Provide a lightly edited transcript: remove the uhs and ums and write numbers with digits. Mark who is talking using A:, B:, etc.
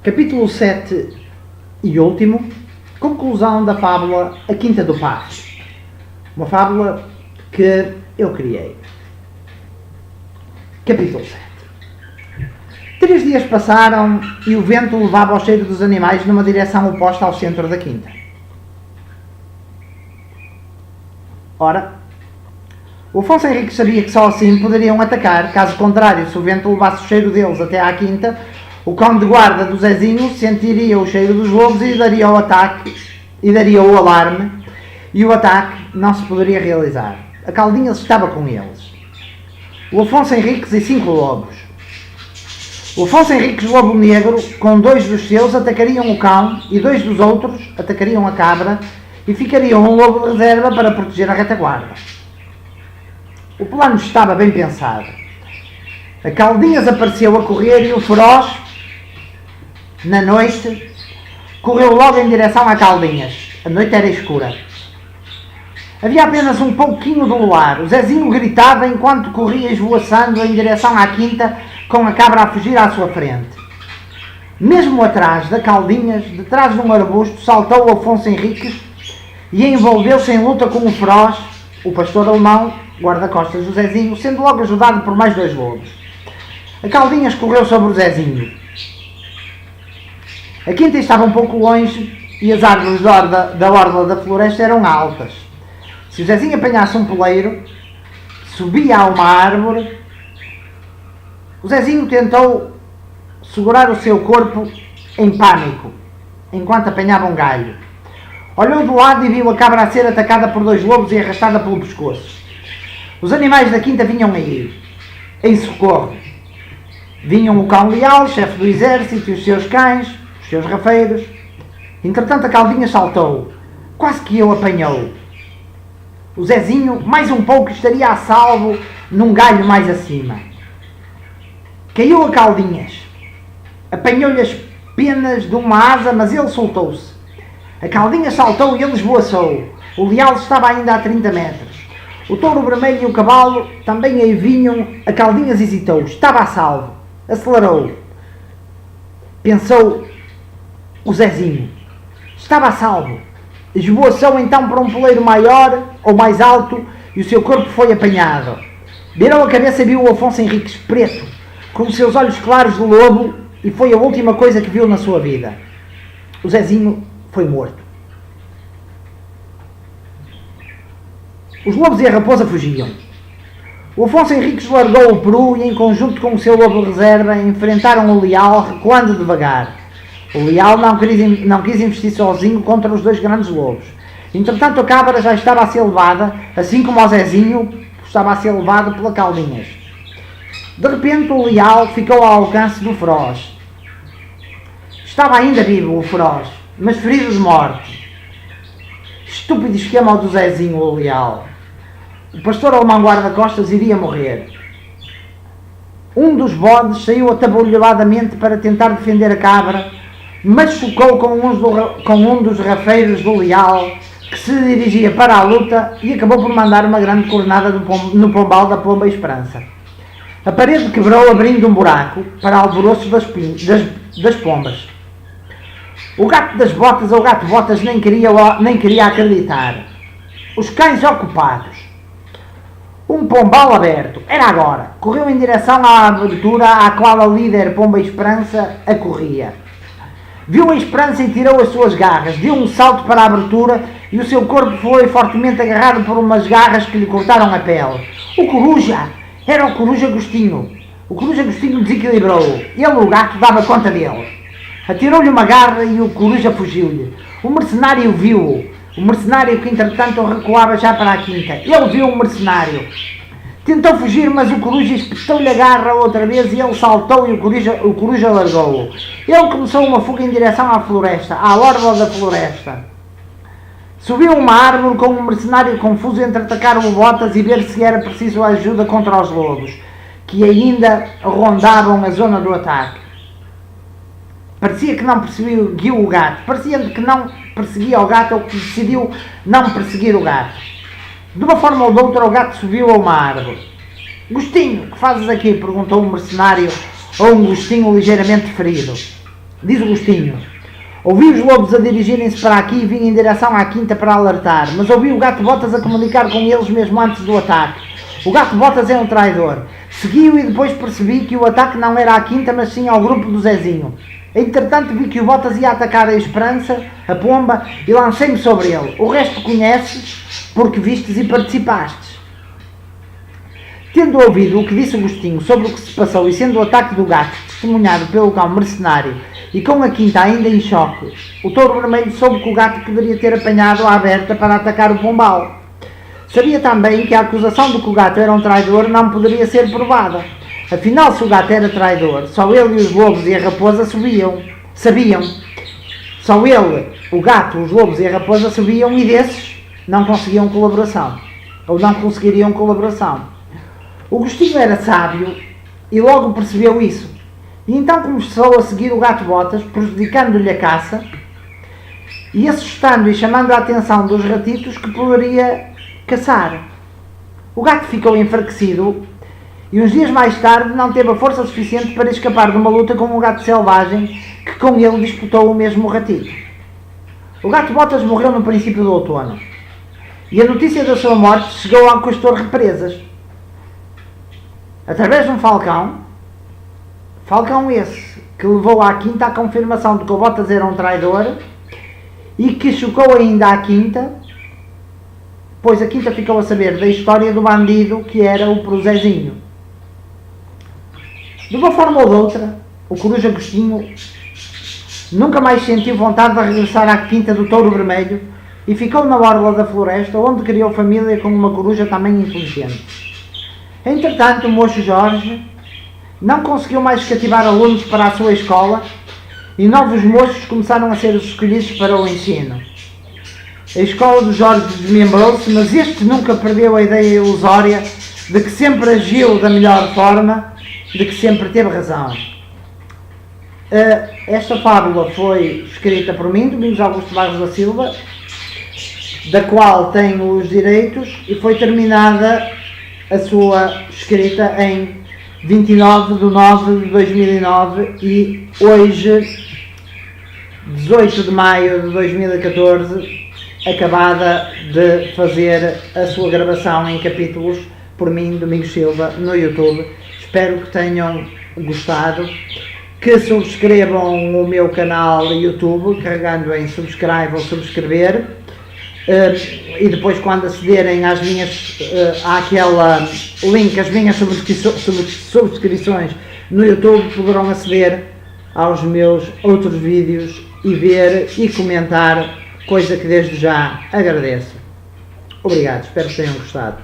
A: Capítulo 7 e último, conclusão da fábula A Quinta do Passo. Uma fábula que eu criei. Capítulo 7. 3 dias passaram e o vento levava o cheiro dos animais numa direção oposta ao centro da quinta. Ora, o Afonso Henriques sabia que só assim poderiam atacar, caso contrário, se o vento levasse o cheiro deles até à quinta, o cão de guarda do Zezinho sentiria o cheiro dos lobos e daria o ataque, e daria o alarme, e o ataque não se poderia realizar. A Caldinha estava com eles. O Afonso Henriques e 5 lobos. O Afonso Henriques Lobo Negro, com 2 dos seus, atacariam o cão e 2 dos outros atacariam a cabra e ficariam um lobo de reserva para proteger a retaguarda. O plano estava bem pensado. A Caldinhas apareceu a correr e o Feroz, na noite, correu logo em direção a Caldinhas. A noite era escura. Havia apenas um pouquinho de luar. O Zezinho gritava enquanto corria esvoaçando em direção à quinta, com a cabra a fugir à sua frente. Mesmo atrás da Caldinhas, detrás de um arbusto, saltou o Afonso Henriques e envolveu-se em luta com o Feroz, o pastor alemão, guarda-costas do Zezinho, sendo logo ajudado por mais 2 lobos. A Caldinhas correu sobre o Zezinho. A quinta estava um pouco longe e as árvores da orla da floresta eram altas. Se o Zezinho apanhasse um poleiro, subia a uma árvore. O Zezinho tentou segurar o seu corpo em pânico, enquanto apanhava um galho. Olhou do lado e viu a cabra a ser atacada por 2 lobos e arrastada pelo pescoço. Os animais da quinta vinham aí, em socorro. Vinham o cão leal, chefe do exército, e os seus cães, os seus rafeiros. Entretanto a Caldinha saltou, quase que o apanhou. O Zezinho, mais um pouco, estaria a salvo num galho mais acima. Caiu a Caldinhas. Apanhou-lhe as penas de uma asa, mas ele soltou-se. A Caldinha saltou e ele esvoaçou. O leal estava ainda a 30 metros. O touro vermelho e o cavalo também aí vinham. A Caldinhas hesitou. Estava a salvo. Acelerou. Pensou o Zezinho. Estava a salvo. Esvoaçou então para um poleiro maior ou mais alto e o seu corpo foi apanhado. Virou a cabeça e viu o Afonso Henriques preto, com os seus olhos claros de lobo, e foi a última coisa que viu na sua vida. O Zezinho foi morto. Os lobos e a raposa fugiam. O Afonso Henriques largou o peru e, em conjunto com o seu lobo de reserva, enfrentaram o leal, recuando devagar. O leal não quis investir sozinho contra os 2 grandes lobos. Entretanto, a cabra já estava a ser levada, assim como o Zezinho estava a ser levado pela Caldinhas. De repente, o leal ficou ao alcance do Feroz. Estava ainda vivo o Feroz, mas ferido de morte. Estúpido esquema do Zezinho, o leal. O pastor alemão guarda-costas iria morrer. Um dos bodes saiu atabalhoadamente para tentar defender a cabra, mas chocou com um dos rafeiros do leal, que se dirigia para a luta, e acabou por mandar uma grande cornada no pombal da pomba Esperança. A parede quebrou, abrindo um buraco para alvoroço das pombas. O gato das botas, ou gato botas, nem queria acreditar. Os cães ocupados. Um pombal aberto. Era agora. Correu em direção à abertura à qual a líder pomba Esperança acorria. Viu a Esperança e tirou as suas garras. Deu um salto para a abertura e o seu corpo foi fortemente agarrado por umas garras que lhe cortaram a pele. O coruja! Era o coruja Agostinho. O coruja Agostinho desequilibrou. Ele, o gato, dava conta dele. Atirou-lhe uma garra e o coruja fugiu-lhe. O mercenário viu-o. O mercenário que, entretanto, recuava já para a quinta. Ele viu o mercenário. Tentou fugir, mas o coruja espetou-lhe a garra outra vez e ele saltou e o coruja largou-o. Ele começou uma fuga em direção à floresta, à orla da floresta. Subiu uma árvore com um mercenário confuso entre atacar o botas e ver se era preciso ajuda contra os lobos, que ainda rondavam a zona do ataque. Parecia que não perseguiu o gato. Parecia que não perseguia o gato ou que decidiu não perseguir o gato. De uma forma ou de outra, o gato subiu a uma árvore. Gostinho, que fazes aqui? Perguntou um mercenário a um Gostinho ligeiramente ferido. Diz o Gostinho: ouvi os lobos a dirigirem-se para aqui e vim em direção à quinta para alertar, mas ouvi o Gato Botas a comunicar com eles mesmo antes do ataque. O Gato Botas é um traidor. Segui-o e depois percebi que o ataque não era à quinta, mas sim ao grupo do Zezinho. Entretanto vi que o Botas ia atacar a Esperança, a Pomba, e lancei-me sobre ele. O resto conheces, porque vistes e participastes. Tendo ouvido o que disse Agostinho sobre o que se passou e sendo o ataque do gato testemunhado pelo cão mercenário e com a quinta ainda em choque, o Touro Vermelho soube que o gato poderia ter apanhado a aberta para atacar o Pombal. Sabia também que a acusação de que o gato era um traidor não poderia ser provada. Afinal, se o gato era traidor, só ele e os lobos e a raposa sabiam. Só ele, o gato, os lobos e a raposa sabiam, e desses não conseguiam colaboração. Ou não conseguiriam colaboração. O Gostinho era sábio e logo percebeu isso. E então começou a seguir o Gato Botas, prejudicando-lhe a caça e assustando e chamando a atenção dos ratitos que poderia caçar. O gato ficou enfraquecido e uns dias mais tarde não teve a força suficiente para escapar de uma luta com um gato selvagem que com ele disputou o mesmo ratito. O Gato Botas morreu no princípio do outono e a notícia da sua morte chegou ao Castor Represas através de um falcão esse que levou à quinta a confirmação de que o Botas era um traidor e que chocou ainda à quinta, pois a quinta ficou a saber da história do bandido que era o Prozezinho. De uma forma ou de outra, o Coruja Agostinho nunca mais sentiu vontade de regressar à quinta do Touro Vermelho e ficou na orla da floresta, onde criou família com uma coruja também inteligente. Entretanto, o moço Jorge não conseguiu mais cativar alunos para a sua escola e novos moços começaram a ser os escolhidos para o ensino. A escola do Jorge desmembrou-se, mas este nunca perdeu a ideia ilusória de que sempre agiu da melhor forma, de que sempre teve razão. Esta fábula foi escrita por mim, Domingos Augusto Barros da Silva, da qual tenho os direitos, e foi terminada a sua escrita em 29 de 9 de 2009 e hoje, 18 de maio de 2014, acabada de fazer a sua gravação em capítulos por mim, Domingos Silva, no YouTube. Espero que tenham gostado, que subscrevam o meu canal YouTube, carregando em subscreve ou subscrever, e depois quando acederem às minhas, àquela link, as minhas subscrições no YouTube, poderão aceder aos meus outros vídeos e ver e comentar, coisa que desde já agradeço. Obrigado, espero que tenham gostado.